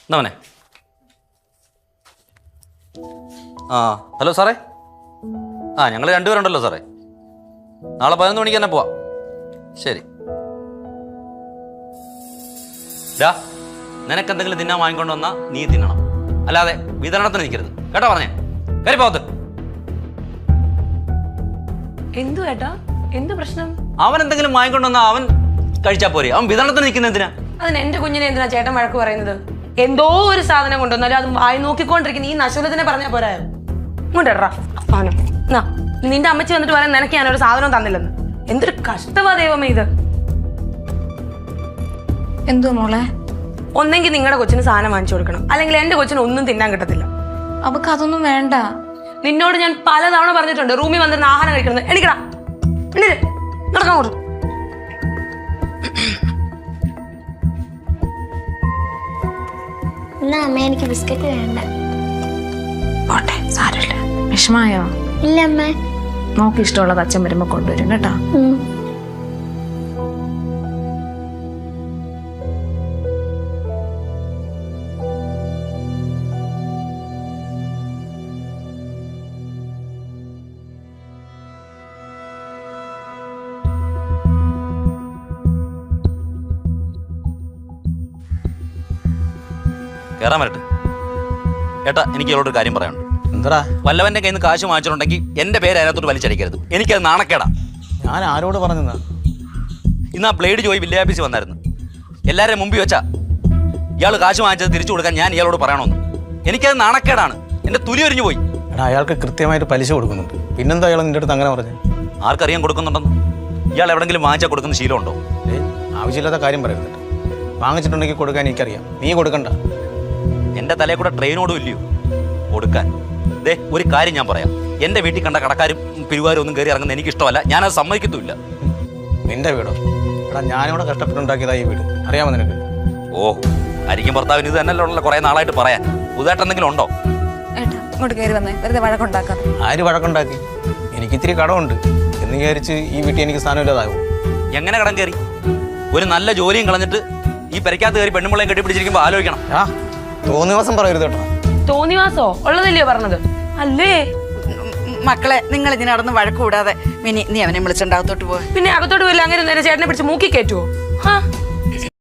എന്നാ മോനെ. ആ ഹലോ സാറേ. ആ ഞങ്ങൾ രണ്ടുപേരുണ്ടല്ലോ സാറേ. നാളെ 11 മണിക്ക് തന്നെ പോവാം. ശരി. ഡാ, നിനക്കെന്തെങ്കിലും തിന്നാൻ വാങ്ങിക്കൊണ്ട് വന്നാൽ നീ തിന്നണം, അല്ലാതെ വിതരണത്തിന് നിൽക്കരുത് കേട്ടോ. പറഞ്ഞേ കരി പോകത്ത്. എന്തു ഏട്ടാ, എന്ത് പ്രശ്നം? അവൻ എന്തെങ്കിലും വാങ്ങിക്കൊണ്ട് വന്നാൽ അവൻ കഴിച്ചാൽ പോരെ, അവൻ വിതരണത്തിന് നിൽക്കുന്ന എന്തിനാ? അതിന് എന്റെ കുഞ്ഞിനെ എന്തിനാ ചേട്ടൻ വഴക്ക് പറയുന്നത്? എന്തോ ഒരു സാധനം കൊണ്ടുവന്നാലും അത് വായി നോക്കിക്കൊണ്ടിരിക്കുന്ന ഈ നശൂലത്തിനെ പറഞ്ഞാൽ പോരായോ? ഇങ്ങോട്ടാ സാധനം. നിന്റെ അമ്മച്ചി വന്നിട്ട് പറയാൻ നിനക്ക് ഞാനൊരു സാധനം തന്നില്ലെന്ന്. എന്തൊരു കഷ്ടമാ ദൈവമേ ഇത്. എന്തോ മോളെ? ഒന്നെങ്കിൽ നിങ്ങളുടെ കൊച്ചിന് സാധനം വാങ്ങിച്ചു കൊടുക്കണം, അല്ലെങ്കിൽ എന്റെ കൊച്ചിന് ഒന്നും തിന്നാൻ കിട്ടത്തില്ല. അവക്ക് അതൊന്നും വേണ്ട. നിന്നോട് ഞാൻ പലതവണ പറഞ്ഞിട്ടുണ്ട് റൂമിൽ വന്നിരുന്ന ആഹാരം കഴിക്കണമെന്ന്. എണിക്കടാ, നടക്കാൻ കൊടുക്കും. അമ്മ എനിക്ക് ബിസ്ക്കറ്റ് വേണ്ട. പോട്ടെ, സാരമില്ല. വിഷമായോ? ഇല്ല അമ്മ. നോക്കി ഇഷ്ടമുള്ളത് അച്ഛൻ വരുമ്പോ കൊണ്ടുവരും കേട്ടോ. കയറാൻ വരട്ടെ. ഏട്ടാ, എനിക്ക് ഇവളോടൊരു കാര്യം പറയാനുണ്ട്. എന്താ? വല്ലവന്റെ കയ്യിൽ നിന്ന് കാശ് വാങ്ങിച്ചിട്ടുണ്ടെങ്കിൽ എന്റെ പേര് അതിനകത്തോട്ട് വലിച്ചടിക്കരുത്. എനിക്കത് നാണക്കേടാ. ഞാൻ ആരോട് പറഞ്ഞാ? ഇന്ന് ആ ബ്ലേഡ് ജോയി വില്ലേജ് വന്നായിരുന്നു. എല്ലാവരെയും മുമ്പിൽ വെച്ചാ ഇയാൾ കാശ് വാങ്ങിച്ചത് തിരിച്ചു കൊടുക്കാൻ ഞാൻ ഇയാളോട് പറയണമെന്ന്. എനിക്കത് നാണക്കേടാണ്. എന്റെ തുലി ഒരിഞ്ഞു പോയി. എടാ, അയാൾക്ക് കൃത്യമായിട്ട് പലിശ കൊടുക്കുന്നുണ്ട്. പിന്നെന്താ അയാൾ നിന്റെ അടുത്ത് അങ്ങനെ പറഞ്ഞു? ആർക്കറിയാൻ കൊടുക്കുന്നുണ്ടെന്ന്? ഇയാൾ എവിടെങ്കിലും വാങ്ങിച്ചാൽ കൊടുക്കുന്ന ശീലമുണ്ടോ? ആവശ്യമില്ലാത്ത കാര്യം പറയരുത്. വാങ്ങിച്ചിട്ടുണ്ടെങ്കിൽ കൊടുക്കാൻ എനിക്കറിയാം, നീ കൊടുക്കണ്ട. എന്റെ തലയിൽ കൂടെ ട്രെയിനോടും ഇല്ലയോ കൊടുക്കാൻ? ഒരു കാര്യം ഞാൻ പറയാം, എന്റെ വീട്ടിൽ കണ്ട കടക്കാരും പിരിവാരും ഒന്നും കയറി ഇറങ്ങുന്ന എനിക്ക് ഇഷ്ടമല്ല. ഞാനത് സമ്മതിക്കത്തുമില്ല. നിന്റെ വീടോ? എടാ, ഞാനിവിടെ കഷ്ടപ്പെട്ടുണ്ടാക്കിയതാ ഈ വീട്, അറിയാമോ നിനക്ക്? ഓ, ആയിരിക്കും ഭർത്താവിന് ഇത് തന്നെയല്ലോ ഉള്ള കുറെ നാളായിട്ട് പറയാൻ. പുതുതായിട്ട് എന്തെങ്കിലും ഉണ്ടോ? ഏട്ടാ, ഇങ്ങോട്ട് കയറി വന്നേ, വെറുതെ വഴക്കുണ്ടാക്കാതെ. ആര് വഴക്കുണ്ടാക്കി? എനിക്ക് ഇത്തിരി കടമുണ്ട് എന്ന് വിചാരിച്ച് ഈ വീട്ടിൽ എനിക്ക് സ്ഥാനമില്ലാതാകും? എങ്ങനെ കടം കയറി? ഒരു നല്ല ജോലിയും കളഞ്ഞിട്ട് ഈ പെരക്കകത്ത് കയറി പെണ്ണുമ്പിള്ളയും കെട്ടിപ്പിടിച്ചിരിക്കുമ്പോൾ ആലോചിക്കണം. തോന്നിവാസം പറയരുത് കേട്ടോ. തോന്നിവാസോ? ഉള്ളതല്ലയോ പറഞ്ഞത്? അല്ലേ മക്കളെ, നിങ്ങൾ ഇതിനടന്ന് വഴക്കൂടാതെ മിനി, നീ അവനെ വിളിച്ചിട്ടുണ്ടാകത്തോട്ട് പോവാ. പിന്നെ അകത്തോട്ട് പോയില്ല, അങ്ങനെ നേരെ ചേട്ടനെ പിടിച്ച് മൂക്കി കയറ്റുവോ?